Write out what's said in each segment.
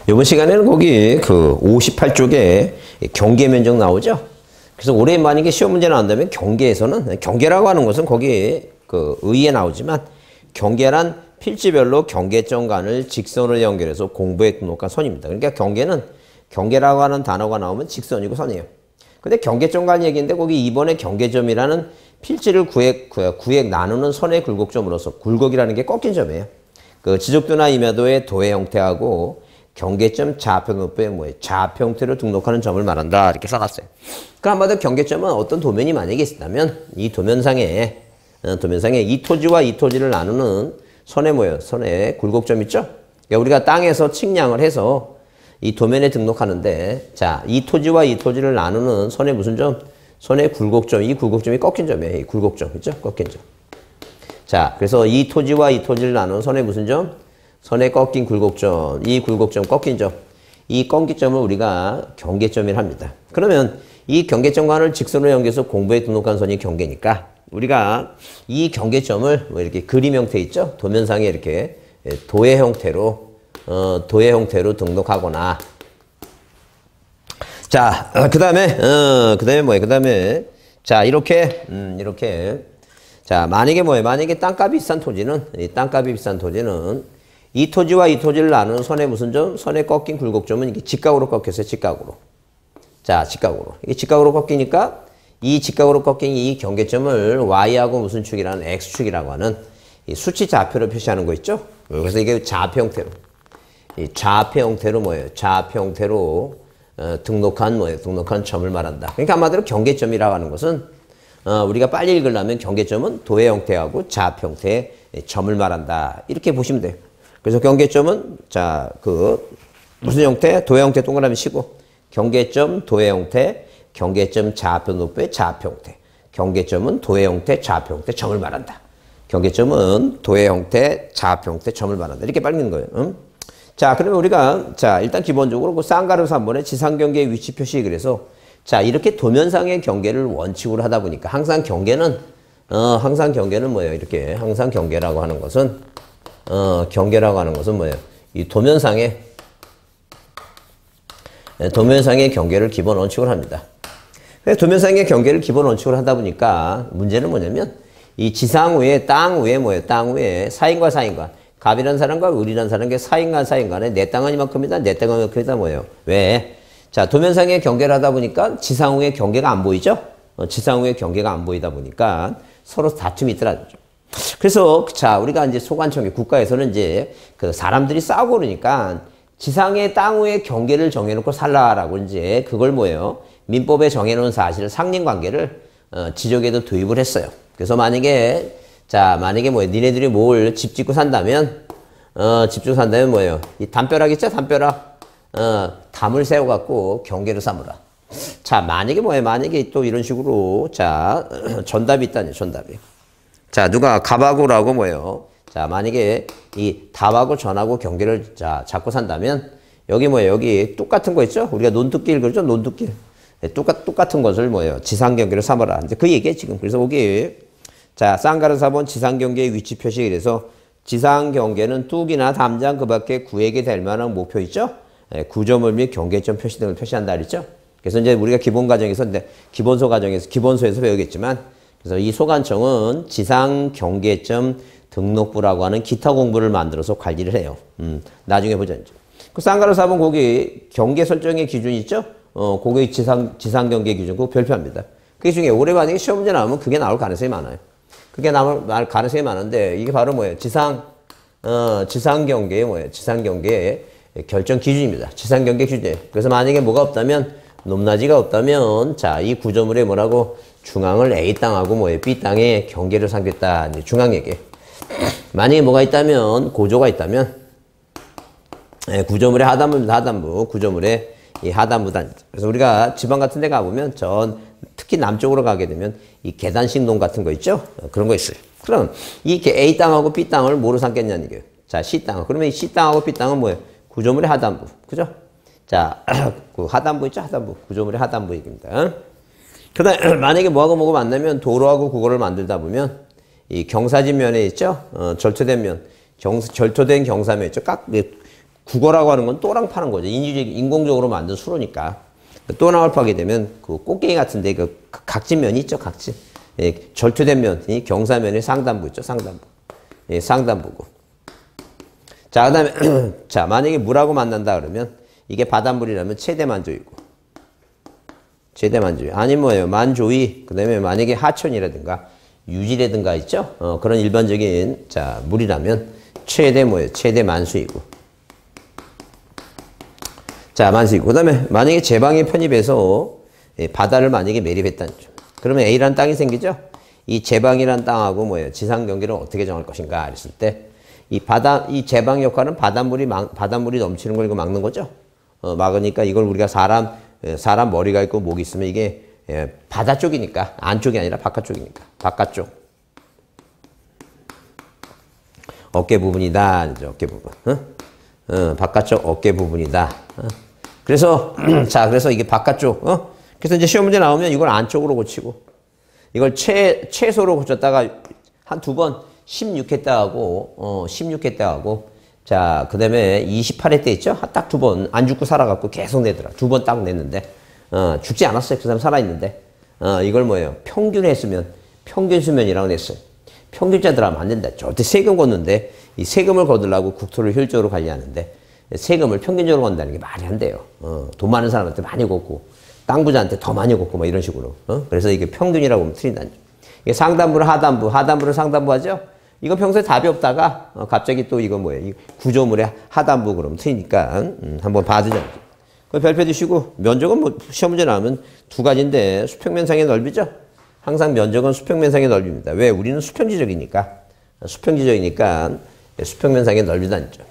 이번 시간에는 거기 그 58쪽에 경계 면적 나오죠? 그래서 올해 만약에 시험 문제 나온다면 경계에서는, 경계라고 하는 것은 거기 그 의에 나오지만 경계란 필지별로 경계점 간을 직선으로 연결해서 공부에 등록한 선입니다. 그러니까 경계는 경계라고 하는 단어가 나오면 직선이고 선이에요. 근데 경계점 간 얘기인데 거기 이번에 경계점이라는 필지를 구획 나누는 선의 굴곡점으로서 굴곡이라는 게 꺾인 점이에요. 그 지적도나 임야도의 도의 형태하고 경계점 좌표등록부에 뭐예요? 좌표 형태로 등록하는 점을 말한다. 이렇게 써놨어요. 그 한마디로 경계점은 어떤 도면이 만약에 있다면 이 도면상에 이 토지와 이 토지를 나누는 선의 뭐예요? 선의 굴곡점 있죠? 그러니까 우리가 땅에서 측량을 해서 이 도면에 등록하는데 자, 이 토지와 이 토지를 나누는 선의 무슨 점? 선의 굴곡점. 이 굴곡점이 꺾인 점이에요. 이 굴곡점 있죠? 꺾인 점. 자, 그래서 이 토지와 이 토지를 나누는 선의 무슨 점? 선의 꺾인 굴곡점. 이 굴곡점 꺾인 점. 이 꺾인 점을 우리가 경계점이라 합니다. 그러면 이 경계점과를 직선으로 연결해서 공부에 등록한 선이 경계니까 우리가 이 경계점을 뭐 이렇게 그림 형태 있죠? 도면상에 이렇게 도의 형태로 등록하거나 자, 그다음에 뭐예요? 그다음에 자, 이렇게 자, 만약에 뭐예요? 만약에 땅값이 비싼 토지는 이 토지와 이 토지를 나누는 선의 무슨 점? 선의 꺾인 굴곡점은 이게 직각으로 꺾였어요. 직각으로. 자, 직각으로. 이게 직각으로 꺾이니까 이 직각으로 꺾인 이 경계점을 y하고 무슨 축이라는 x축이라고 하는 이 수치 좌표로 표시하는 거 있죠? 그래서 이게 좌표 형태로. 이 좌표 형태로 뭐예요? 좌표 형태로 등록한 점을 말한다. 그러니까 한마디로 경계점이라고 하는 것은 우리가 빨리 읽으려면 경계점은 도의 형태하고 좌표 형태의 점을 말한다. 이렇게 보시면 돼요. 그래서 경계점은 자, 무슨 형태? 도의 형태 동그라미 치고 경계점 도의 형태, 경계점 좌표 높이의 좌표 형태. 경계점은 도의 형태, 좌표 형태 점을 말한다. 경계점은 도의 형태, 좌표 형태 점을 말한다. 이렇게 빨리 읽는 거예요. 응? 자, 그러면 우리가 자, 일단 기본적으로 그 쌍가르 3번의 지상경계의 위치 표시 그래서 자, 이렇게 도면상의 경계를 원칙으로 하다 보니까 항상 경계는 뭐예요? 이렇게 항상 경계라고 하는 것은 뭐예요? 이 도면상의 경계를 기본 원칙으로 합니다. 그래서 도면상의 경계를 기본 원칙으로 하다 보니까 문제는 뭐냐면 이 지상 위에 땅 위에 뭐예요? 땅 위에 사인과 사인간 갑이라는 사람과 을이라는 사람의 사인간에 내 땅은 이만큼이다. 내 땅은 이만큼이다. 뭐예요? 왜? 자, 도면상의 경계를 하다 보니까 지상 위에 경계가 안 보이죠? 지상 위에 경계가 안 보이다 보니까 서로 다툼이 있더라고요. 그래서 자, 우리가 이제 소관청에 국가에서는 이제 그 사람들이 싸우고 그러니까 지상의 땅 위에 경계를 정해놓고 살라라고 이제 그걸 뭐예요? 민법에 정해놓은 사실을 상린관계를 지적에도 도입을 했어요. 그래서 만약에 뭐예요? 니네들이 뭘 집 짓고 산다면 뭐예요? 이 담벼락 있죠? 담벼락. 담을 세워갖고 경계를 삼으라. 자, 만약에 뭐예요? 만약에 또 이런 식으로, 자, 전답이 있다니, 전답이. 자, 누가 갑하고라고 뭐예요? 자, 만약에 이 답하고 전하고 경계를 자, 잡고 산다면, 여기 뭐예요? 여기 똑같은 거 있죠? 우리가 논두길 그러죠? 논두길. 똑같은 것을 뭐예요? 지상경계를 삼아라. 이제 그 얘기에 지금. 그래서 여기, 자, 쌍가르 4번 지상경계의 위치 표시. 그래서 지상경계는 뚝이나 담장 그 밖에 구획이 될 만한 목표 있죠? 구조물 및 경계점 표시 등을 표시한다 그랬죠? 그래서 이제 우리가 기본소에서 배우겠지만, 그래서 이 소관청은 지상경계점 등록부라고 하는 기타 공부를 만들어서 관리를 해요. 나중에 보자. 그 쌍가르 4번 거기 경계 설정의 기준이 있죠? 그게 지상경계 기준, 그거 별표합니다. 그 중에 올해 만약에 시험 문제 나오면 그게 나올 가능성이 많아요. 그게 나올 가능성이 많은데, 이게 바로 뭐예요? 지상경계의 뭐예요? 지상경계의 결정 기준입니다. 지상경계 기준이에요. 그래서 만약에 뭐가 없다면, 높낮이가 없다면, 자, 이 구조물에 뭐라고? 중앙을 A 땅하고 뭐예요? B 땅에 경계를 삼겠다. 이제 중앙 얘기. 만약에 뭐가 있다면, 고조가 있다면, 구조물의 하단부입니다. 하단부. 구조물의 이 하단부단. 그래서 우리가 지방 같은 데 가보면 특히 남쪽으로 가게 되면 이 계단식동 같은 거 있죠? 그런 거 있어요. 그럼 이 A 땅하고 B 땅을 뭐로 삼겠냐는 얘기예요. 자, C 땅. 그러면 이 C 땅하고 B 땅은 뭐예요? 구조물의 하단부. 그죠? 자, 그 하단부 있죠? 하단부. 구조물의 하단부 얘기입니다. 그 다음에 만약에 뭐하고 만나면 도로하고 국어를 만들다 보면 이 경사진 면에 있죠? 절토된 면. 절토된 경사면 있죠? 국어라고 하는 건 또랑 파는 거죠. 인공적으로 만든 수로니까. 또랑을 파게 되면 그 꽃게임 같은데 그 각진면이 있죠, 각진. 예, 절투된 면이 경사면의 상단부 있죠, 상단부. 예, 상단부고. 자, 그 다음에, 자, 만약에 물하고 만난다 그러면 이게 바닷물이라면 최대만조이고. 최대만조이. 아니 뭐예요? 만조이. 그 다음에 만약에 하천이라든가 유지라든가 있죠? 그런 일반적인, 자, 물이라면 최대 뭐예요? 최대만수이고. 자, 만수이고. 그 다음에 만약에 제방에 편입해서 바다를 만약에 매립했다는 점. 그러면 A라는 땅이 생기죠? 이 제방이라는 땅하고 뭐예요? 지상 경계를 어떻게 정할 것인가 했을 때 이 제방 역할은 바닷물이 넘치는 걸 이거 막는 거죠? 막으니까 이걸 우리가 사람 머리가 있고 목이 있으면 이게 바다 쪽이니까 안쪽이 아니라 바깥쪽이니까 바깥쪽 어깨 부분이다. 어깨 부분. 바깥쪽 어깨 부분이다. 그래서 자, 그래서 이게 바깥쪽. 그래서 이제 시험 문제 나오면 이걸 안쪽으로 고치고 이걸 최소로 고쳤다가 한 두 번 16회 때 하고 16회 때 하고 자, 그다음에 28회 때 있죠? 딱 두 번 안 죽고 살아갖고 계속 내더라. 두 번 딱 냈는데 죽지 않았어요. 그 사람 살아있는데 이걸 뭐예요? 평균 했으면 평균 수면이라고 냈어요. 평균자들 하면 안 된다. 저때 세금 걷는데 이 세금을 거두려고 국토를 효율적으로 관리하는데 세금을 평균적으로 건다는 게 말이 안 돼요. 돈 많은 사람한테 많이 걷고 땅 부자한테 더 많이 걷고 뭐 이런 식으로. 그래서 이게 평균이라고 하면 틀린다는 점. 이게 상단부를 하단부를 상단부 하죠? 이거 평소에 답이 없다가 갑자기 또 이거 뭐예요? 이 구조물의 하단부 그러면 틀리니까 한번 봐주자. 그 별표 두시고 면적은 뭐 시험 문제 나오면 두 가지인데 수평면상의 넓이죠? 항상 면적은 수평면상의 넓이입니다. 왜? 우리는 수평지적이니까. 수평지적이니까 수평면상의 넓이다는 점.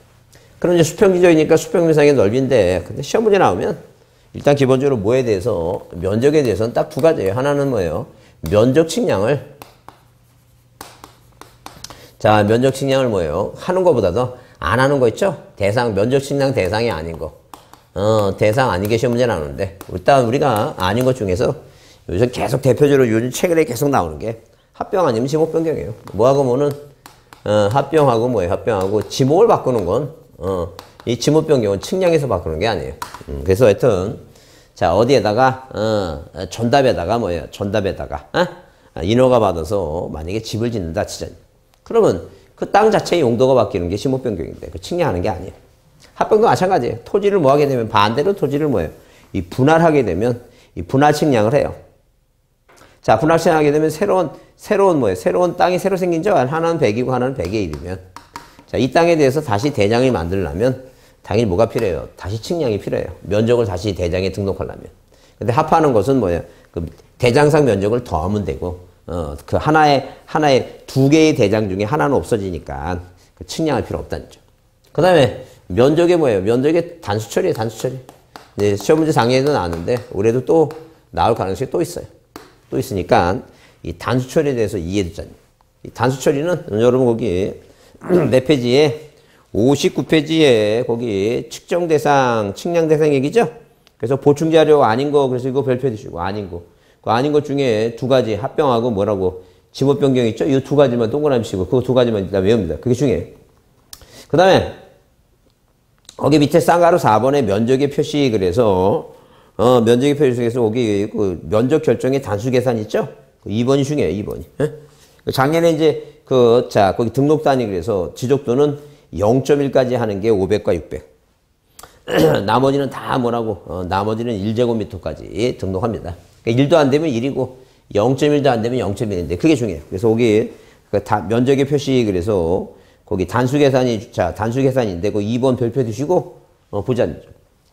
그럼 이제 수평지적이니까 수평면상의 넓이인데 근데 시험 문제 나오면 일단 기본적으로 뭐에 대해서 면적에 대해서는 딱 두 가지예요. 하나는 뭐예요? 면적 측량을 자, 면적 측량을 뭐예요? 하는 것보다도 안 하는 거 있죠? 면적 측량 대상이 아닌 거. 대상 아닌 게 시험 문제 나오는데 일단 우리가 아닌 것 중에서 요즘 계속 대표적으로 요즘 최근에 계속 나오는 게 합병 아니면 지목 변경이에요. 뭐하고 뭐는 합병하고 뭐예요? 합병하고 지목을 바꾸는 건 이 지목 변경은 측량에서 바꾸는 게 아니에요. 그래서 하여튼 자, 어디에다가 전답에다가 뭐예요? 전답에다가 인허가 받아서 만약에 집을 짓는다 치자. 그러면 그 땅 자체의 용도가 바뀌는 게 지목 변경인데 그 측량하는 게 아니에요. 합병도 마찬가지예요. 토지를 뭐 하게 되면 반대로 토지를 뭐예요? 이 분할하게 되면 이 분할 측량을 해요. 자, 분할 측량하게 되면 새로운 뭐예요? 새로운 땅이 새로 생긴 죠? 하나는 100이고 하나는 100의 1이면 자, 이 땅에 대해서 다시 대장을 만들려면 당연히 뭐가 필요해요? 다시 측량이 필요해요. 면적을 다시 대장에 등록하려면. 근데 합하는 것은 뭐예요? 그 대장상 면적을 더하면 되고 그 하나의 두 개의 대장 중에 하나는 없어지니까 그 측량할 필요 없다는 점. 그 다음에 면적이 뭐예요? 면적이 단수처리예요, 단수처리. 네, 시험 문제 장애에도 나왔는데 올해도 또 나올 가능성이 또 있어요. 또 있으니까 이 단수처리에 대해서 이해해 두자니. 이 단수처리는 여러분 거기 몇 페이지에 59페이지에 거기 측정 대상, 측량 대상 얘기죠? 그래서 보충 자료 아닌 거 그래서 이거 별표 주시고 아닌 거. 그 아닌 것 중에 두 가지 합병하고 뭐라고 지목 변경 있죠? 이 두 가지만 동그라미 치고 그거 두 가지만 일단 외웁니다. 그게 중요해요. 그 다음에 거기 밑에 쌍가루 4번에 면적의 표시 그래서 면적의 표시 중에서 거기 그 면적 결정의 단수 계산 있죠? 2번이 중요해요. 2번이. 작년에 이제 거기 등록 단위 그래서 지적도는 0.1까지 하는 게 500과 600. 나머지는 다 뭐라고? 나머지는 1제곱미터까지 등록합니다. 그러니까 1도 안 되면 1이고 0.1도 안 되면 0.1인데 그게 중요해요. 그래서 거기 면적의 표시 그래서 거기 단수 계산인데 그 2번 별표 두시고 보자.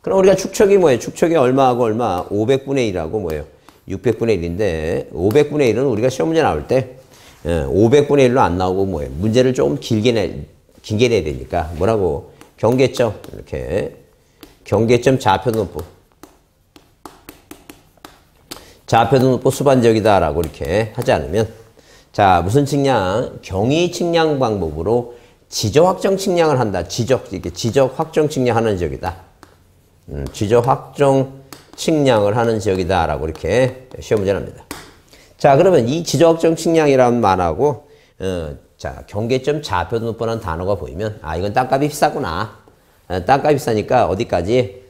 그럼 우리가 축척이 뭐예요? 축척이 얼마하고 얼마? 500분의 1하고 뭐예요? 600분의 1인데 500분의 1은 우리가 시험 문제 나올 때 500분의 1로 안 나오고 뭐예요? 문제를 좀 길게 내야 되니까 뭐라고? 경계점 이렇게 경계점 좌표등록부 좌표등록부 수반적이다라고 이렇게 하지 않으면 자 무슨 측량? 경위 측량 방법으로 지적 확정 측량을 한다. 이렇게 지적 확정 측량하는 지역이다. 지적 확정 측량을 하는 지역이다라고 이렇게 시험 문제를 합니다. 자 그러면 이 지적 확정 측량이라는 말하고 자 경계점 좌표등록부라는 단어가 보이면 아 이건 땅값이 비싸구나. 땅값이 비싸니까 어디까지?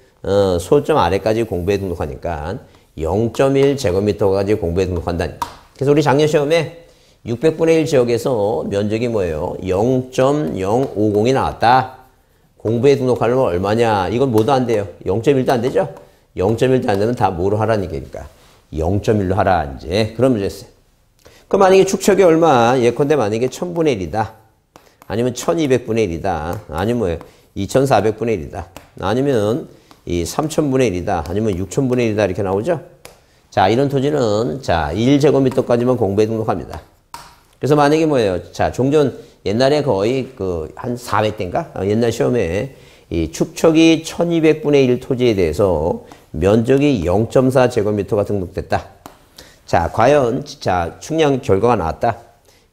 소점 아래까지 공부에 등록하니까 0.1제곱미터까지 공부에 등록한다. 그래서 우리 작년 시험에 600분의 1 지역에서 면적이 뭐예요? 0.050이 나왔다. 공부에 등록하려면 얼마냐? 이건 뭐도 안 돼요. 0.1도 안 되죠? 0.1도 안 되면 다 뭐로 하라는 얘기니까 0.1로 하라 이제 그런 문제였어요. 그럼 만약에 축척이 얼마? 예컨대 만약에 1000분의 1이다. 아니면 1200분의 1이다. 아니면 뭐예요? 2400분의 1이다. 아니면 이 3000분의 1이다. 아니면 6000분의 1이다. 이렇게 나오죠? 자, 이런 토지는 자, 1제곱미터까지만 공부에 등록합니다. 그래서 만약에 뭐예요? 자, 종전 옛날에 거의 그 한 400대인가? 옛날 시험에 이 축척이 1200분의 1 토지에 대해서 면적이 0.4제곱미터가 등록됐다. 자, 과연 자, 측량 결과가 나왔다.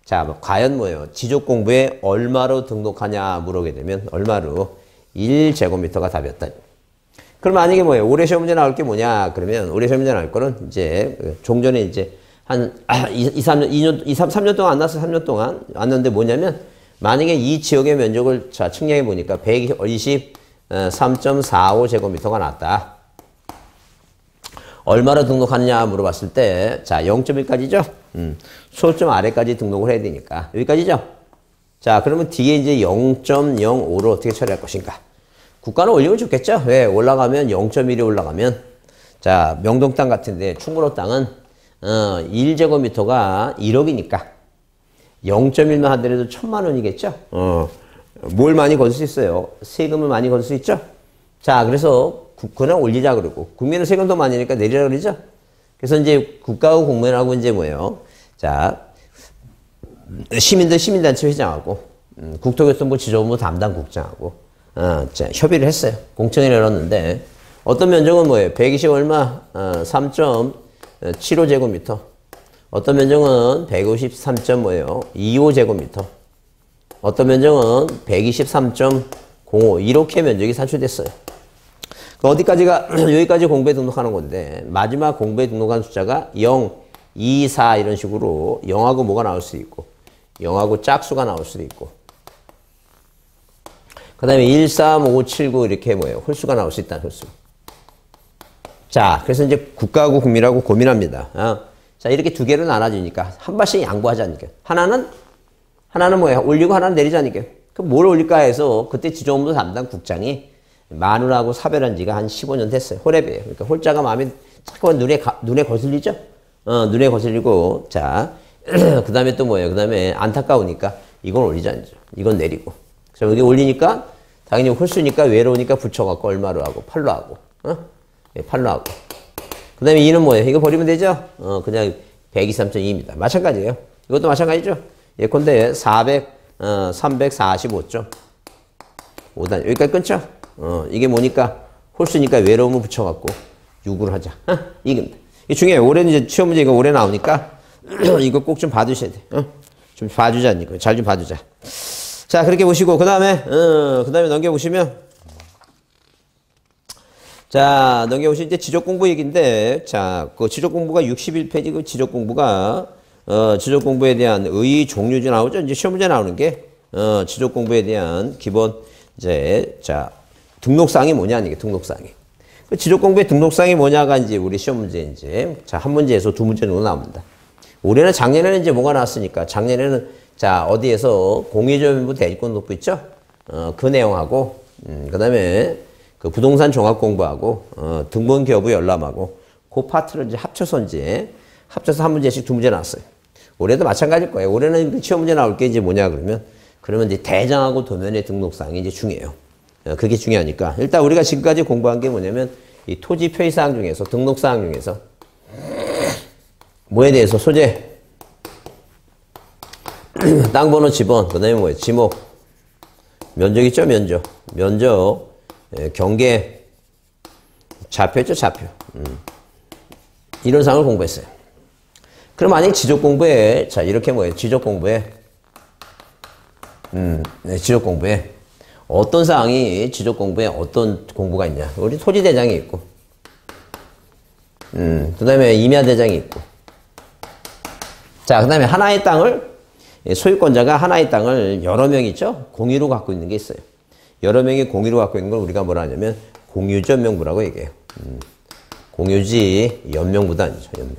자, 과연 뭐예요? 지적 공부에 얼마로 등록하냐 물어보게 되면 얼마로? 1제곱미터가 답이었다. 그럼 만약에 뭐예요? 올해 시험 문제 나올 게 뭐냐? 그러면 올해 시험 문제 나올 거는 이제 종전에 이제 한 3년 동안 안 났어. 3년 동안 왔는데 뭐냐면 만약에 이 지역의 면적을 자, 측량해 보니까 123.45제곱미터가 나왔다. 얼마로 등록하느냐 물어봤을 때 자, 0.1까지죠? 소점 아래까지 등록을 해야 되니까 여기까지죠? 자, 그러면 뒤에 이제 0.05로 어떻게 처리할 것인가? 국가는 올리면 좋겠죠? 왜? 올라가면 0.1이 올라가면 자, 명동 땅 같은데 충무로 땅은 1제곱미터가 1억이니까 0.1만 하더라도 1000만 원이겠죠? 뭘 많이 걸 수 있어요? 세금을 많이 걸 수 있죠? 자, 그래서 국가는 올리자 그러고 국민은 세금도 많이 내니까 내리라 그러죠? 그래서 이제 국가하고 공무원하고 이제 뭐예요? 자, 시민단체 회장하고 국토교통부 지조본부 담당 국장하고 자, 협의를 했어요. 공청회를 열었는데 어떤 면적은 뭐예요? 120 얼마? 3.75제곱미터. 어떤 면적은 153. 뭐예요? 25제곱미터. 어떤 면적은 123.05. 이렇게 면적이 산출됐어요. 어디까지가 여기까지 공부에 등록하는 건데 마지막 공부에 등록한 숫자가 0, 2, 4 이런 식으로 0하고 뭐가 나올 수도 있고 0하고 짝수가 나올 수도 있고 그 다음에 1, 3, 5, 7, 9 이렇게 뭐예요? 홀수가 나올 수 있다는 홀수. 자, 그래서 이제 국가하고 국민하고 고민합니다. 자, 이렇게 두 개로 나눠지니까 한 발씩 양보하자니까. 하나는 뭐예요? 올리고 하나는 내리자니까. 그럼 뭘 올릴까 해서 그때 지조본부 담당 국장이 마누라하고 사별한 지가 한 15년 됐어요. 홀랩이에요. 그러니까 홀자가 마음에 자꾸만 눈에 거슬리죠? 눈에 거슬리고, 자, 그 다음에 또 뭐예요? 그 다음에 안타까우니까 이건 올리자, 이제. 이건 내리고. 그래서 여기 올리니까 당연히 홀수니까 외로우니까 붙여갖고 얼마로 하고, 8로 하고, 네, 8로 하고. 그 다음에 2는 뭐예요? 이거 버리면 되죠? 그냥 123.2입니다. 마찬가지예요. 이것도 마찬가지죠? 예컨대 345점. 5단. 여기까지 끊죠? 이게 뭐니까? 홀수니까 외로움을 붙여갖고 6으로 하자. 이겁니다. 이게 중요해요. 올해는 이제 시험 문제 이거 올해 나오니까 이거 꼭 좀 봐두셔야 돼. 좀 봐주자니까. 잘 좀 봐두자. 자, 그렇게 보시고, 그 다음에 넘겨보시면, 자, 넘겨보시면 이제 지적 공부 얘기인데, 자, 그 지적 공부가 61페이지 그 지적 공부가, 지적 공부에 대한 의 종류제 나오죠? 이제 시험 문제 나오는 게, 지적 공부에 대한 기본, 이제, 자, 등록사항이 뭐냐는 게 등록사항이. 그 지적 공부의 등록사항이 뭐냐가 이제 우리 시험 문제 이제, 자, 한 문제에서 두 문제 정도 나옵니다. 올해는 작년에는 이제 뭐가 나왔으니까, 작년에는 자, 어디에서 공유점유부 대리권등록부 있죠? 그 내용하고, 그 다음에 그 부동산 종합 공부하고, 등본기여부 열람하고, 그 파트를 이제 합쳐서 한 문제씩 두 문제 나왔어요. 올해도 마찬가지일 거예요. 올해는 시험 문제 나올 게 이제 뭐냐 그러면 이제 대장하고 도면의 등록사항이 이제 중요해요. 그게 중요하니까. 일단 우리가 지금까지 공부한 게 뭐냐면, 이 토지 표시사항 중에서, 등록사항 중에서, 뭐에 대해서 소재, 땅번호 지번, 그 다음에 뭐예요? 지목, 면적 있죠? 면적, 경계, 좌표 있죠? 좌표. 이런 사항을 공부했어요. 그럼 만약 지적 공부에, 자, 이렇게 뭐예요? 지적 공부에, 네, 지적 공부에, 어떤 사항이 지적 공부에 어떤 공부가 있냐? 우리 토지대장이 있고, 그 다음에 임야대장이 있고, 자, 그 다음에 하나의 땅을, 소유권자가 하나의 땅을 여러 명 있죠? 공유로 갖고 있는 게 있어요. 여러 명이 공유로 갖고 있는 걸 우리가 뭐라 하냐면 공유지 연명부라고 얘기해요. 공유지 연명부도 아니죠. 연명.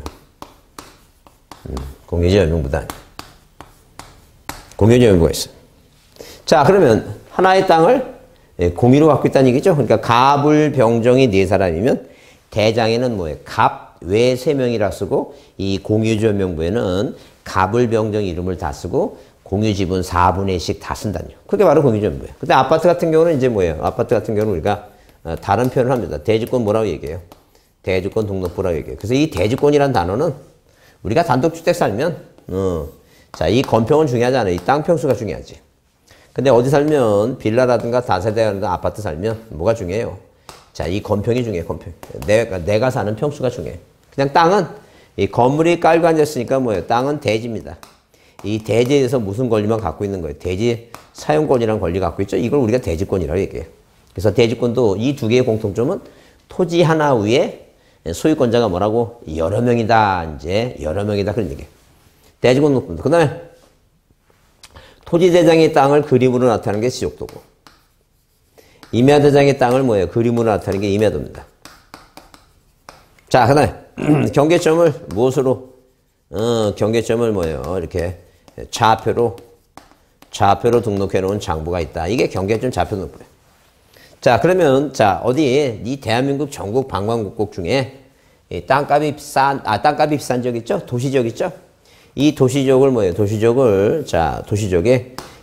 공유지 연명부도 아니죠. 공유지 연명부가 있어요. 자, 그러면 하나의 땅을 공유로 갖고 있다는 얘기죠. 그러니까 갑을 병정이 4사람이면 대장에는 뭐예요? 갑, 외 3명이라 쓰고 이 공유지 연명부에는 갑을 병정 이름을 다 쓰고 공유지분 4분의 1씩 다 쓴다뇨. 그게 바로 공유지 연명부예요. 근데 아파트 같은 경우는 이제 뭐예요? 아파트 같은 경우는 우리가 다른 표현을 합니다. 대지권 뭐라고 얘기해요? 대지권 등록부라고 얘기해요. 그래서 이 대지권이란 단어는 우리가 단독주택 살면 자, 이 건평은 중요하지 않아요. 이 땅 평수가 중요하지. 근데 어디 살면 빌라라든가 다세대라든가 아파트 살면 뭐가 중요해요? 자, 이 건평이 중요해요. 건평. 내가 사는 평수가 중요해요. 그냥 땅은 이 건물이 깔고 앉았으니까 뭐예요? 땅은 대지입니다. 이 대지에 대해서 무슨 권리만 갖고 있는 거예요? 대지 사용권이라는 권리 갖고 있죠. 이걸 우리가 대지권이라고 얘기해요. 그래서 대지권도 이 두 개의 공통점은 토지 하나 위에 소유권자가 뭐라고? 여러 명이다. 이제 여러 명이다. 그런 얘기예요. 대지권 높습니다. 그 다음에 토지대장의 땅을 그림으로 나타내는 게 지적도고 임야대장의 땅을 뭐예요? 그림으로 나타내는 게 임야도입니다. 자, 그 다음에 경계점을 무엇으로? 경계점을 뭐예요? 이렇게 좌표로 등록해 놓은 장부가 있다. 이게 경계점 좌표 등록부예요. 자, 그러면 자, 어디 이 대한민국 전국 방방곡곡 중에 이 땅값이 비싼 지역 있죠? 도시지역 있죠? 이 도시지역을 뭐예요? 도시지역에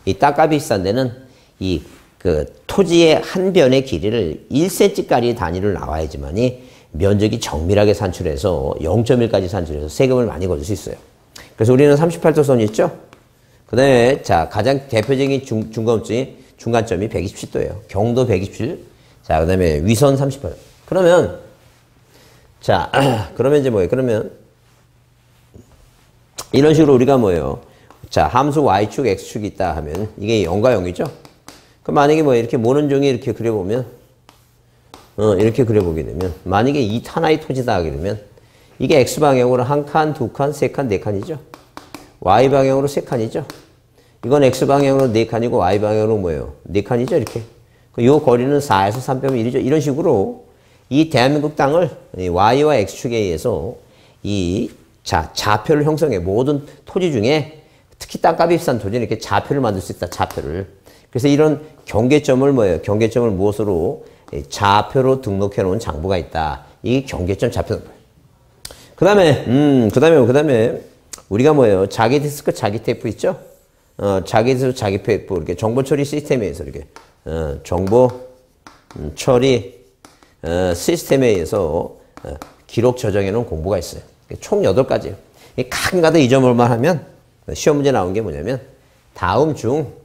이 땅값이 비싼 데는 이 그 토지의 한 변의 길이를 1cm까지 단위를 나와야지만이 면적이 정밀하게 산출해서 0.1까지 산출해서 세금을 많이 거둘 수 있어요. 그래서 우리는 38도선이 있죠? 그 다음에 자, 가장 대표적인 중간점이 127도예요. 경도 127. 자, 그 다음에 위선 38도. 그러면 자, 그러면 이제 뭐예요? 그러면 이런 식으로 우리가 뭐예요? 자, 함수 y축, x축이 있다 하면 이게 0과 0이죠? 그럼 만약에 뭐 이렇게 모는 종이 이렇게 그려보면 이렇게 그려보게 되면 만약에 이 하나의 토지다 하게 되면 이게 x방향으로 한 칸, 두 칸, 세 칸, 네 칸이죠? y방향으로 세 칸이죠? 이건 x방향으로 네 칸이고 y방향으로 뭐예요? 네 칸이죠? 이렇게. 이 거리는 4에서 3 빼면 1이죠? 이런 식으로 이 대한민국 땅을 y와 x축에 의해서 이 좌표를 형성해. 모든 토지 중에 특히 땅값이 비싼 토지는 이렇게 좌표를 만들 수 있다. 좌표를. 그래서 이런 경계점을 뭐예요? 경계점을 무엇으로? 좌표로 등록해 놓은 장부가 있다. 이 경계점 좌표. 그 다음에 우리가 뭐예요? 자기 디스크, 자기 테이프 있죠? 자기 디스크, 자기 테이프 이렇게 정보 처리 시스템에 의해서 이렇게 정보 처리 시스템에 의해서 기록 저장해 놓은 공부가 있어요. 총 8가지예요. 가끔가다 잊어먹을만 하면 시험 문제 나온 게 뭐냐면 다음 중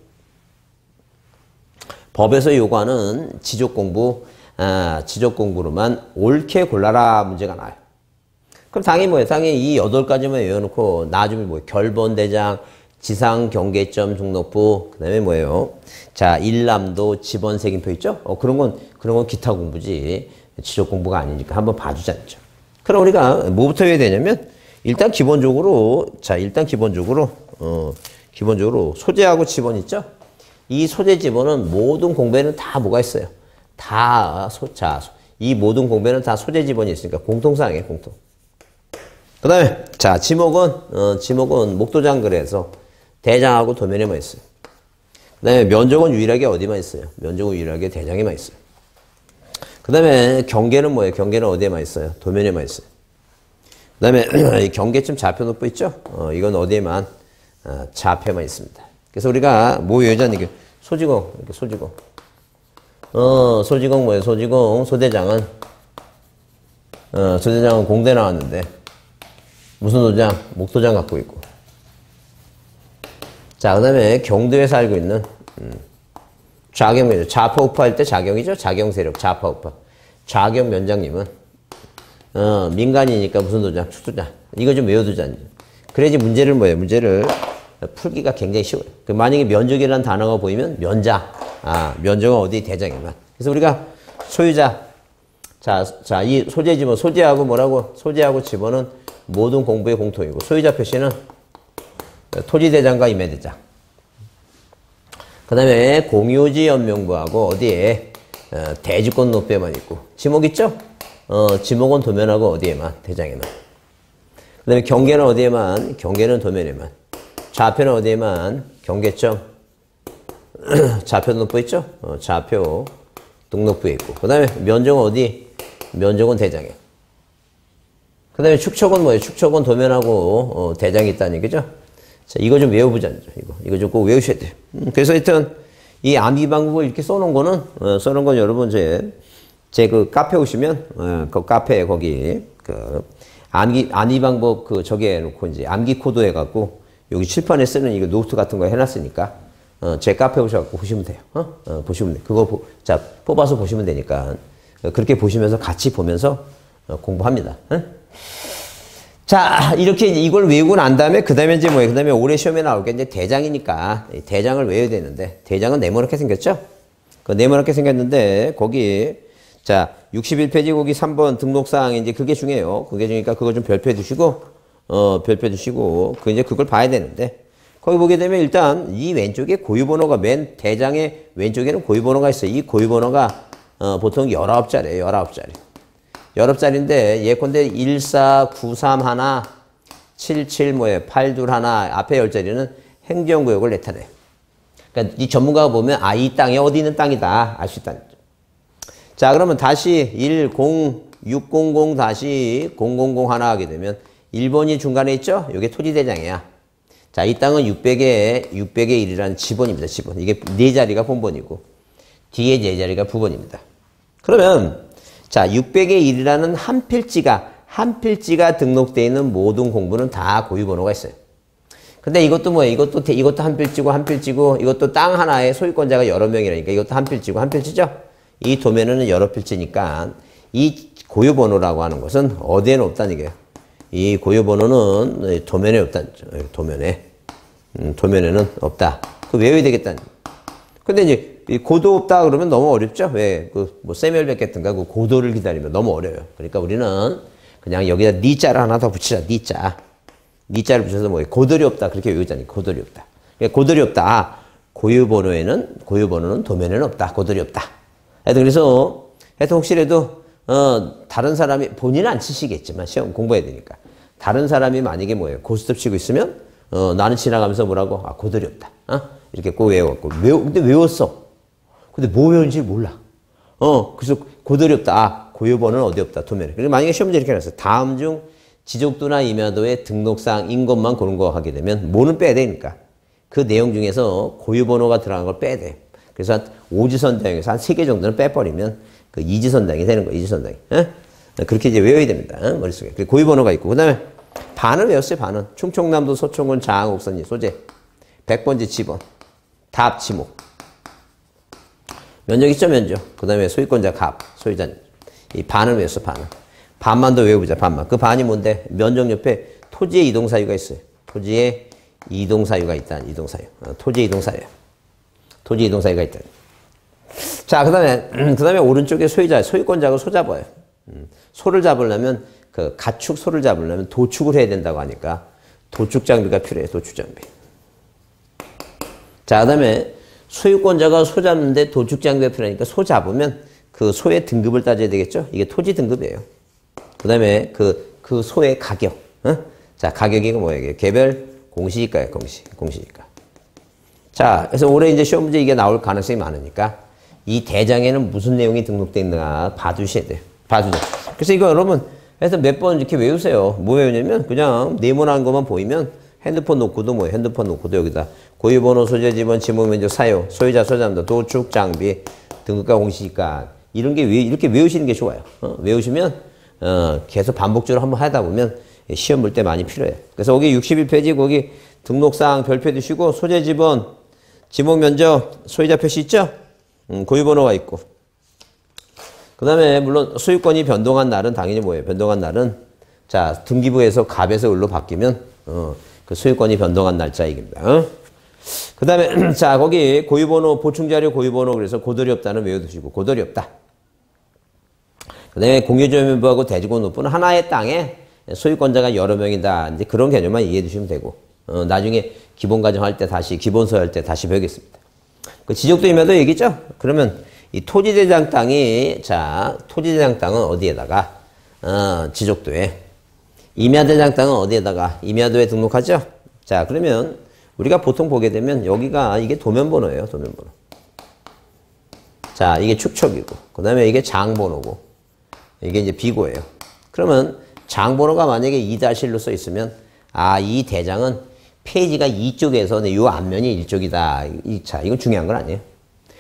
법에서 요구하는 지적 공부로만 옳게 골라라 문제가 나와요. 그럼 당연히 뭐예요? 당연히 이 8가지만 외워놓고 나중에 뭐예요? 결번대장, 지상 경계점 등록부, 그 다음에 뭐예요? 자, 일람도, 지번 색인표 있죠? 그런 건 기타 공부지. 지적 공부가 아니니까 한번 봐주지 않죠. 그럼 우리가 뭐부터 해야 되냐면 일단 기본적으로 소재하고 지번 있죠? 이 소재 지번은 모든 공배는 다 뭐가 있어요? 이 모든 공배는 다 소재 지번이 있으니까 공통사항이에요, 공통. 그 다음에, 자, 지목은 목도장 글에서 대장하고 도면에만 있어요. 그 다음에 면적은 유일하게 어디만 있어요? 면적은 유일하게 대장에만 있어요. 그 다음에 경계는 뭐예요? 경계는 어디에만 있어요? 도면에만 있어요. 그 다음에 경계점 좌표 높부 있죠? 이건 어디에만? 좌표에만 있습니다. 그래서 우리가 뭐 외우자는 이게 소지공, 이렇게 소지공. 소지공 뭐예요? 소대장은 공대 나왔는데 무슨 도장? 목도장 갖고 있고. 자, 그 다음에 경도에서 알고 있는 좌경이죠. 좌파 우파할 때 좌경이죠. 좌경 세력, 좌파 우파. 좌경 면장님은 민간이니까 무슨 도장? 축도장. 이거 좀 외워두자. 그래야지 문제를 뭐예요? 문제를 풀기가 굉장히 쉬워요. 만약에 면적이라는 단어가 보이면 면자. 면적은 어디? 대장에만. 그래서 우리가 소유자. 자, 이 소재 지번. 소재하고 뭐라고? 소재하고 지번은 모든 공부의 공통이고, 소유자 표시는 토지대장과 임야대장. 그 다음에 공유지 연명부하고 어디에 대지권 높이에만 있고 지목 있죠? 지목은 도면하고 어디에만 대장에만. 그 다음에 경계는 어디에만? 경계는 도면에만. 좌표는 어디에만? 경계점. 좌표 등록부 있죠? 좌표 등록부에 있고. 그 다음에 면적은 어디? 면적은 대장에. 그 다음에 축척은 뭐예요? 축척은 도면하고 대장이 있다는 얘기죠? 자, 이거 좀 외워보자. 이거 좀 꼭 외우셔야 돼요. 그래서 하여튼 이 암기 방법을 이렇게 써놓은 거는, 써놓은 건 여러분 제 그 카페 오시면, 그 카페에 거기 그 암기 방법 그 저기 해놓고 이제 암기 코드 해갖고 여기 칠판에 쓰는 이거 노트 같은 거 해놨으니까, 제 카페 오셔갖고 보시면 돼요. 보시면 돼요. 그거 자, 뽑아서 보시면 되니까. 그렇게 보시면서 같이 보면서 공부합니다. 자, 이렇게 이걸 외우고 난 다음에, 그 다음에 이제 뭐예요? 그 다음에 올해 시험에 나올 게 이제 대장이니까, 대장을 외워야 되는데, 대장은 네모나게 생겼죠? 그 네모나게 생겼는데, 거기, 자, 61페이지 거기 3번 등록사항, 이제 그게 중요해요. 그게 중요하니까 그거 좀 별표해 두시고, 별표해 두시고, 이제 그걸 봐야 되는데, 거기 보게 되면 일단 이 왼쪽에 고유번호가 맨 대장의 왼쪽에는 고유번호가 있어요. 이 고유번호가, 보통 19자리예요, 19자리. 19자리인데 예컨대 14931 77 뭐예요? 821 앞에 10자리는 행정구역을 나타내요. 그러니까 이 전문가가 보면 이 땅이 어디 있는 땅이다 알 수 있다는 거죠. 자, 그러면 다시 10600-000 하나 하게 되면 1번이 중간에 있죠? 이게 토지대장이야. 자, 이 땅은 600의 1이라는 지번입니다. 지번. 이게 4자리가 본번이고 뒤에 4자리가 부번입니다. 그러면 자, 600의 1이라는 한 필지가 등록되어 있는 모든 공부는 다 고유번호가 있어요. 근데 이것도 뭐예요? 이것도 한 필지고, 이것도 땅 하나에 소유권자가 여러 명이라니까 이것도 한 필지죠? 이 도면에는 여러 필지니까 이 고유번호라고 하는 것은 어디에는 없다는 얘기예요. 이 고유번호는 도면에 없다는 거죠. 도면에는 없다. 그 외워야 되겠다는 거예요. 근데 이제 고도 없다 그러면 너무 어렵죠? 왜? 뭐 세미얼 뵙겠든가 그 고도를 기다리면 너무 어려워요. 그러니까 우리는 그냥 여기다 니자를 하나 더 붙이자. 니자를 붙여서 뭐 고돌이 없다. 그렇게 외우자니 고돌이 없다. 그러니까 고돌이 없다. 고유번호는 도면에는 없다. 고돌이 없다. 하여튼 그래서 혹시라도 다른 사람이 본인은 안 치시겠지만 시험 공부해야 되니까 다른 사람이 만약에 뭐예요? 고스톱 치고 있으면 나는 지나가면서 뭐라고? 고돌이 없다. 이렇게 꼭 외웠고 근데 외웠어. 근데 뭐 외운지 몰라. 그래서 고돌이 없다. 고유번호는 어디 없다. 도면에. 그리고 만약에 시험 문제 이렇게 해놨어요. 다음 중 지적도나 임야도의 등록사항인 것만 고른 거 하게 되면 뭐는 빼야 되니까. 그 내용 중에서 고유번호가 들어간 걸 빼야 돼. 그래서 한 5지선당에서 한 3개 정도는 빼버리면 그 2지선당이 되는 거예요. 2지선당이. 그렇게 이제 외워야 됩니다. 머릿속에. 그리고 고유번호가 있고. 그 다음에 반은 외웠어요. 반은. 충청남도 서초군 장옥선이 소재. 100번지 지번. 답 지목. 면적 있죠, 면적. 그 다음에 소유권자 갑, 소유자. 이 반을 외웠어, 반은. 반만 더 외워보자, 반만. 그 반이 뭔데? 면적 옆에 토지의 이동사유가 있어요. 토지의 이동사유가 있다, 이동사유. 토지의 이동사유. 토지 이동사유가 있다. 자, 그 다음에 오른쪽에 소유권자가 소 잡아요. 소를 잡으려면, 가축 소를 잡으려면 도축을 해야 된다고 하니까 도축 장비가 필요해요, 도축 장비. 자, 그 다음에 소유권자가 소 잡는데 도축 장비가 필요하니까 소 잡으면 그 소의 등급을 따져야 되겠죠? 이게 토지 등급이에요. 그 다음에 그 소의 가격. 자, 가격이 뭐예요? 개별 공시지가예요, 공시지가. 자, 그래서 올해 이제 시험 문제 이게 나올 가능성이 많으니까 이 대장에는 무슨 내용이 등록되어 있는가 봐두셔야 돼요. 봐두죠. 그래서 이거 여러분, 해서 몇 번 이렇게 외우세요. 뭐 외우냐면 그냥 네모난 것만 보이면 핸드폰 놓고도 핸드폰 놓고도 여기다 고유번호, 소재, 지번, 지목, 면적, 사유, 소유자, 소유자입니다. 도축, 장비, 등급과 공시지가 이런 게 이렇게 외우시는 게 좋아요. 외우시면 계속 반복적으로 한번 하다 보면 시험 볼 때 많이 필요해요. 그래서 거기 61페이지 거기 등록사항 별표 두시고 소재, 지번, 지목, 면적, 소유자 표시 있죠? 고유번호가 있고. 그 다음에 물론 소유권이 변동한 날은 당연히 뭐예요? 변동한 날은 자 등기부에서 갑에서 을로 바뀌면 그 소유권이 변동한 날짜입니다. 그 다음에 자 거기 고유번호 보충자료 고유번호 그래서 고돌이 없다는 외워두시고 고돌이 없다. 그 다음에 공유점유부하고 대지권 높은 하나의 땅에 소유권자가 여러 명이다. 이제 그런 개념만 이해해 두시면 되고 나중에 기본가정 할 때 다시 기본서 할 때 다시 배우겠습니다. 그 지적도 임야도 얘기죠? 그러면 이 토지대장 땅이, 자, 토지대장 땅은 어디에다가? 지적도에. 임야대장 땅은 어디에다가? 임야도에 등록하죠? 자, 그러면 우리가 보통 보게 되면 여기가 이게 도면번호예요, 도면번호. 자, 이게 축척이고, 그 다음에 이게 장번호고, 이게 이제 비고예요. 그러면 장번호가 만약에 2-1로 써 있으면, 아, 이 대장은 페이지가 이쪽에서 이 앞면이 이쪽이다. 자, 이건 중요한 건 아니에요.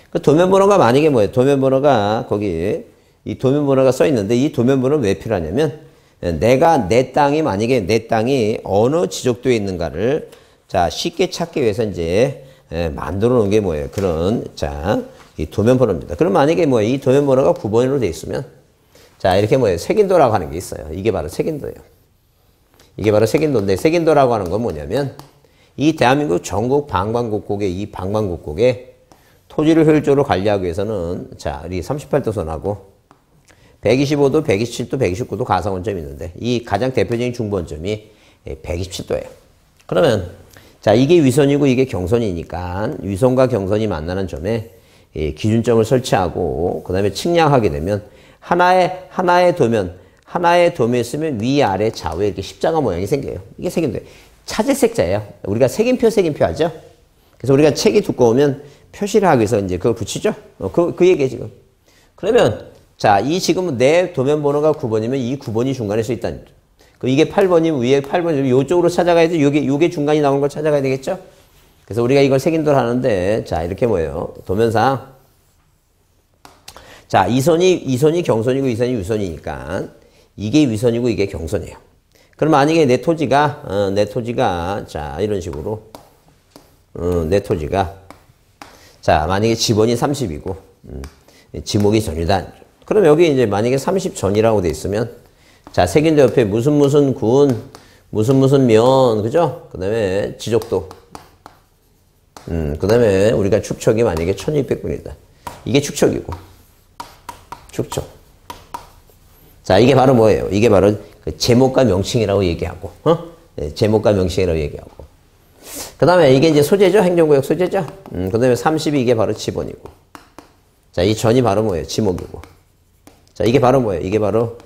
그 도면번호가 만약에 뭐예요? 도면번호가 거기, 이 도면번호가 써 있는데 이 도면번호는 왜 필요하냐면, 내가 내 땅이 만약에 내 땅이 어느 지적도에 있는가를 자, 쉽게 찾기 위해서 이제 만들어 놓은 게 뭐예요? 그런, 자, 이 도면번호입니다. 그럼 만약에 뭐예요? 이 도면번호가 9번으로 되어 있으면, 자, 이렇게 뭐예요? 색인도라고 하는 게 있어요. 이게 바로 색인도예요. 이게 바로 색인도인데, 색인도라고 하는 건 뭐냐면, 이 대한민국 전국 방방곡곡에, 이 방방곡곡에 토지를 효율적으로 관리하기 위해서는, 자, 이 38도선하고, 125도, 127도, 129도 가상원점이 있는데, 이 가장 대표적인 중부원점이 127도예요. 그러면, 자, 이게 위선이고 이게 경선이니까, 위선과 경선이 만나는 점에 기준점을 설치하고, 그 다음에 측량하게 되면, 하나의 도면에 쓰면 위아래 좌우에 이렇게 십자가 모양이 생겨요. 이게 색인도예요. 차질색자예요. 우리가 색인표 하죠? 그래서 우리가 책이 두꺼우면 표시를 하기 위해서 이제 그걸 붙이죠? 그 얘기예요, 지금. 그러면, 자, 이 지금 내 도면 번호가 9번이면 이 9번이 중간에 써 있다는 거죠. 이게 8번이면 위에 8번이면 요쪽으로 찾아가야지, 요게 중간이 나오는 걸 찾아가야 되겠죠? 그래서 우리가 이걸 색인도를 하는데, 자, 이렇게 뭐예요? 도면상. 자, 이 선이 경선이고 이 선이 위선이니까, 이게 위선이고 이게 경선이에요. 그럼 만약에 내 토지가, 자, 이런 식으로, 내 토지가, 자, 만약에 지번이 30이고, 지목이 전이다. 그럼 여기 이제 만약에 30 전이라고 돼 있으면, 자, 색인도 옆에 무슨 군, 무슨 면, 그죠? 그 다음에 지적도. 그 다음에 우리가 축척이 만약에 1600군이다. 이게 축척이고. 축척. 자, 이게 바로 뭐예요? 이게 바로 그 제목과 명칭이라고 얘기하고, 네, 제목과 명칭이라고 얘기하고. 그 다음에 이게 이제 소재죠? 행정구역 소재죠? 그 다음에 30이 이게 바로 지번이고. 자, 이 전이 바로 뭐예요? 지목이고. 자, 이게 바로 뭐예요? 이게 바로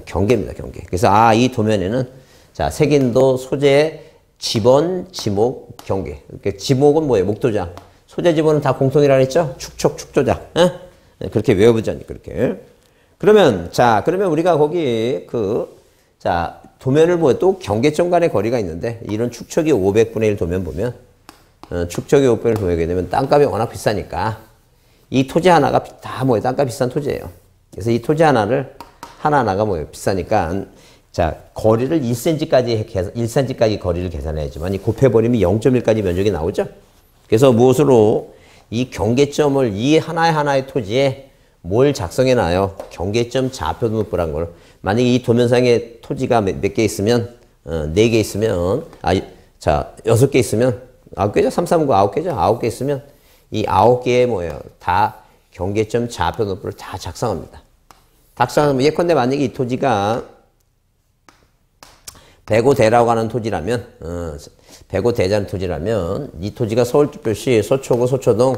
경계입니다, 경계. 그래서 이 도면에는 자, 색인도, 소재, 지번, 지목, 경계. 이렇게 지목은 뭐예요? 목도장. 소재, 지번은 다 공통이라 그랬죠? 축척, 축도장. 그렇게 외워보자니, 그렇게. 그러면 우리가 거기 자, 도면을 또 경계점 간의 거리가 있는데, 이런 축척이 500분의 1 도면 보면, 축척이 500분의 1 보게 되면 땅값이 워낙 비싸니까, 이 토지 하나가 다 땅값 비싼 토지예요. 그래서 이 토지 하나하나가 비싸니까, 자, 거리를 1cm까지 거리를 계산해야지만, 이 곱해버리면 0.1까지 면적이 나오죠? 그래서 무엇으로 이 경계점을 이 하나의 토지에 뭘 작성해놔요? 경계점 좌표 등록부란 걸. 만약에 이 도면상에 토지가 몇 개 있으면, 4개 있으면, 자, 6개 있으면, 9개죠? 3, 3, 9, 9개죠? 9개 있으면, 이 9개의 다 경계점 좌표 등록부를 다 작성합니다. 작성하면, 예컨대 만약에 이 토지가 105대라고 하는 토지라면, 105대자는 토지라면, 이 토지가 서울특별시 서초구 서초동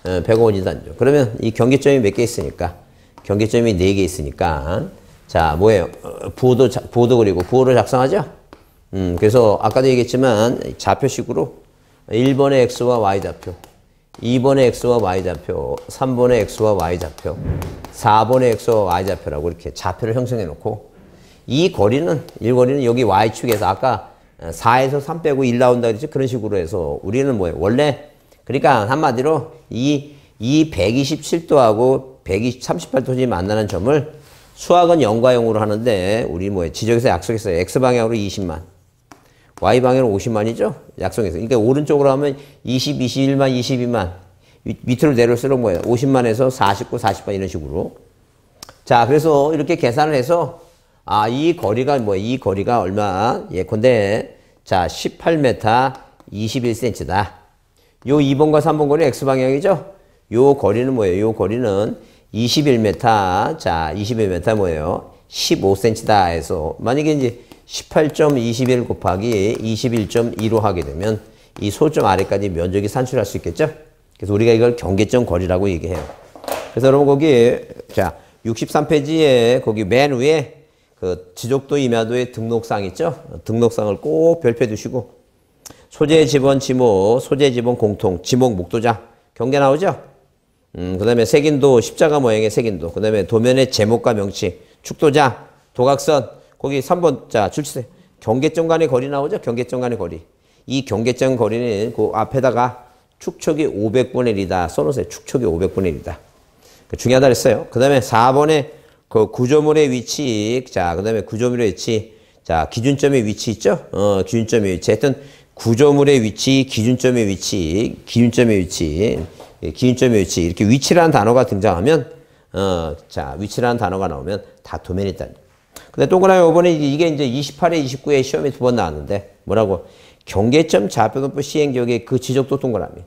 105지단죠. 그러면 이 경계점이 몇 개 있으니까, 경계점이 4개 있으니까, 자, 뭐예요? 부호도 그리고 부호를 작성하죠? 그래서 아까도 얘기했지만 좌표식으로 1번의 x와 y좌표, 2번의 x와 y좌표, 3번의 x와 y좌표, 4번의 x와 y좌표라고 이렇게 좌표를 형성해 놓고, 이 거리는 여기 y축에서 아까 4에서 3 빼고 1 나온다 그랬죠? 그런 식으로 해서 우리는 뭐예요? 원래, 그러니까 한마디로 이 127도하고 138도지 만나는 점을 수학은 0과 0으로 하는데, 우리 지적에서 약속했어요. x방향으로 20만, y방향으로 50만이죠? 약속했어요. 그러니까 오른쪽으로 하면 20, 21만, 22만. 밑으로 내려올수록 50만에서 49, 40만 이런 식으로. 자, 그래서 이렇게 계산을 해서, 이 거리가 얼마? 예컨대, 자, 18m, 21cm다. 요 2번과 3번 거리는 x방향이죠? 요 거리는 뭐예요? 요 거리는 21m, 자, 21m 뭐예요? 15cm다 해서, 만약에 이제 18.21 곱하기 21.2로 하게 되면 이 소점 아래까지 면적이 산출할 수 있겠죠? 그래서 우리가 이걸 경계점 거리라고 얘기해요. 그래서 여러분 거기 자 63페이지에 거기 맨 위에 그 지적도 임야도의 등록상 있죠? 등록상을 꼭 별표해 두시고 소재 지번 지목, 소재 지번 공통, 지목 목도자 경계 나오죠? 그 다음에 색인도 십자가 모양의 색인도, 그 다음에 도면의 제목과 명칭, 축도자, 도각선, 거기 3번 자 출시세 경계점 간의 거리 나오죠? 경계점 간의 거리. 이 경계점 거리는 그 앞에다가 축척이 500분의 1이다 써놓으세요. 축척이 500분의 1이다. 중요하다 그랬어요. 그 다음에 4번에 그 구조물의 위치, 자, 그 다음에 구조물의 위치, 자, 기준점의 위치 있죠? 기준점의 위치. 하여튼 구조물의 위치, 기준점의 위치, 기준점의 위치, 기준점의 위치. 이렇게 위치라는 단어가 등장하면, 자, 위치라는 단어가 나오면 다 도면이 있다. 근데 동그라미 5번에 이게 이제 28에 29에 시험에 2번 나왔는데, 뭐라고? 경계점 좌표등부 시행지역의 그 지적도 동그라미.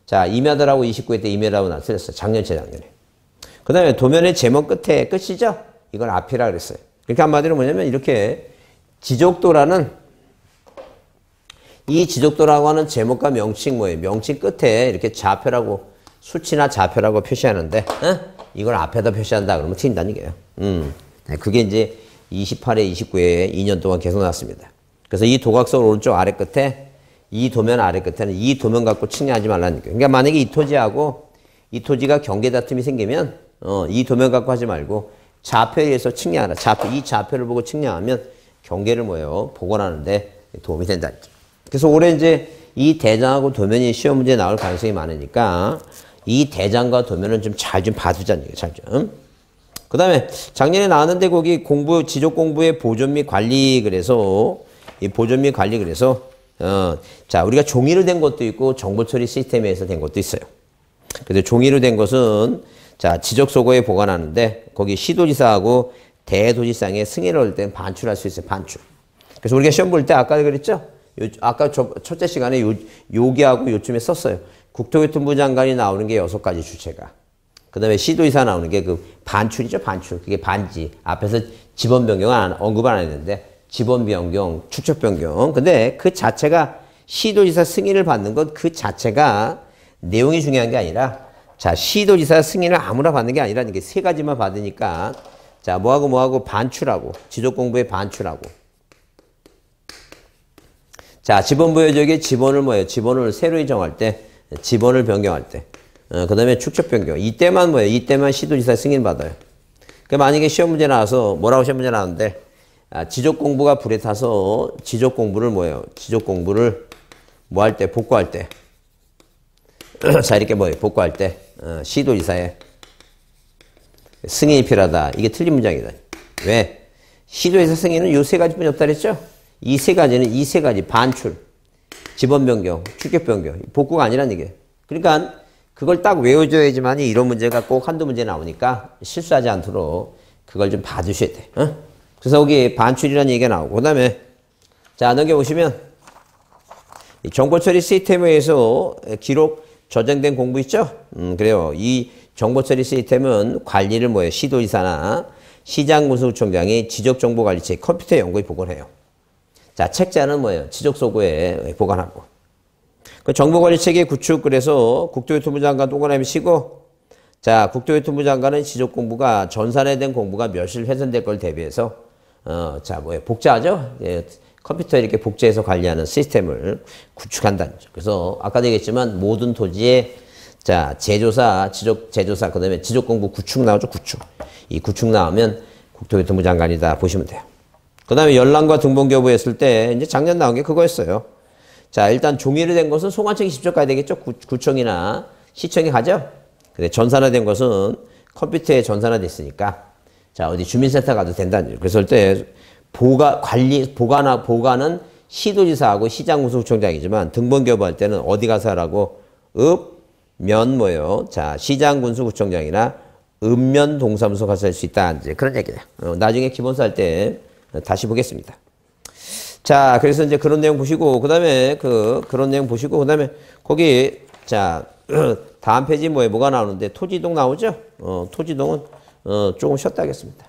자, 임야도라고 29회 때 임야도라고 나 틀렸어요. 작년, 재작년에. 그 다음에 도면의 제목 끝에 끝이죠? 이걸 앞이라 그랬어요. 그러니까 한마디로 뭐냐면 이렇게 지적도라는 이 지적도라고 하는 제목과 명칭 뭐예요? 명칭 끝에 이렇게 좌표라고 수치나 좌표라고 표시하는데 이걸 앞에다 표시한다 그러면 틀린다는 얘기예요. 그게 이제 28회, 29회 2년 동안 계속 나왔습니다. 그래서 이 도각선 오른쪽 아래 끝에 이 도면 아래 끝에는 이 도면 갖고 측량하지 말라는 거예요. 그러니까 만약에 이 토지하고 이 토지가 경계 다툼이 생기면 이 도면 갖고 하지 말고 좌표에 의해서 측량하라. 좌표, 이 좌표를 보고 측량하면 경계를 뭐예요? 복원하는데 도움이 된다. 그래서 올해 이제 이 대장하고 도면이 시험 문제에 나올 가능성이 많으니까 이 대장과 도면은 좀 잘 좀 봐두자는 얘기예요. 잘 좀. 그 다음에 작년에 나왔는데 거기 공부, 지적 공부의 보존 및 관리 그래서 이 보존 및 관리 그래서 자, 우리가 종이로 된 것도 있고 정보 처리 시스템에서 된 것도 있어요. 그래서 종이로 된 것은 자, 지적소고에 보관하는데 거기 시도지사하고 대도지사의 승인을 할 때는 반출할 수 있어요. 반출. 그래서 우리가 시험 볼 때 아까 그랬죠? 아까 첫째 시간에 요기하고 요쯤에 썼어요. 국토교통부 장관이 나오는 게 6가지 주체가. 그 다음에 시도지사 나오는 게 그 반출이죠. 반출. 그게 반지. 앞에서 지번 변경은 언급을 안 했는데 지번 변경, 축척 변경. 근데 그 자체가 시도지사 승인을 받는 것 그 자체가 내용이 중요한 게 아니라 자, 시도지사 승인을 아무나 받는 게 아니라 이게 3가지만 받으니까 자, 뭐하고 반출하고 지적공부에 반출하고 자, 지번부여적의 지번을 뭐예요? 지번을 새로 정할 때 지번을 변경할 때 그 다음에 축척 변경 이때만 뭐예요? 이때만 시도지사 승인 받아요. 그 만약에 시험 문제 나와서 뭐라고 시험 문제 나왔는데 지적공부가 불에 타서 지적공부를 뭐예요? 지적공부를 뭐 할 때? 복구할 때 자, 이렇게 뭐예요? 복구할 때 시도지사의 승인이 필요하다. 이게 틀린 문장이다. 왜? 시도지사 승인은 요 3가지뿐이 없다 그랬죠? 이 3가지는 이 3가지 반출, 지번 변경, 축격 변경, 복구가 아니란 얘기예요. 그러니까 그걸 딱 외워줘야지만 이런 문제가 꼭 한두 문제 나오니까 실수하지 않도록 그걸 좀 봐주셔야 돼. 그래서 여기 반출이라는 얘기가 나오고, 그 다음에 자, 넘겨보시면 정보처리 시스템에 의해서 기록 저장된 공부 있죠? 그래요. 이 정보처리 시스템은 관리를 뭐예요? 시도지사나 시장군수구청장이 지적정보관리체 컴퓨터 연구에 보관해요. 자, 책자는 뭐예요? 지적소고에 보관하고. 그 정보관리체계 구축, 그래서 국토교통부 장관 동그라미 치고, 자, 국토교통부 장관은 지적공부가 전산에 대한 공부가 며칠 훼손될 걸 대비해서, 자, 뭐예요? 복제하죠? 예, 컴퓨터에 이렇게 복제해서 관리하는 시스템을 구축한다는 거죠. 그래서 아까도 얘기했지만 모든 토지에 자, 제조사, 제조사, 그 다음에 지적공부 구축 나오죠? 구축. 이 구축 나오면 국토교통부 장관이다 보시면 돼요. 그 다음에 열람과 등본교부 했을 때 이제 작년 나온 게 그거였어요. 자, 일단 종이로 된 것은 소관청이 직접 가야 되겠죠? 구청이나 시청이 가죠? 근데 전산화된 것은 컴퓨터에 전산화됐으니까 자, 어디 주민센터 가도 된다는 거죠. 그래서 때 보관은 시도지사하고 시장군수구청장이지만 등본교부할 때는 어디 가서 하라고? 읍면 뭐예요? 자, 시장군수구청장이나 읍면 동사무소 가서 할 수 있다. 이제 그런 얘기예요. 나중에 기본서 할 때 다시 보겠습니다. 자, 그래서 이제 그런 내용 보시고, 그 다음에 그런 내용 보시고, 그 다음에 거기, 자, 다음 페이지 뭐가 나오는데 토지동 나오죠? 토지동은 조금 쉬었다 하겠습니다.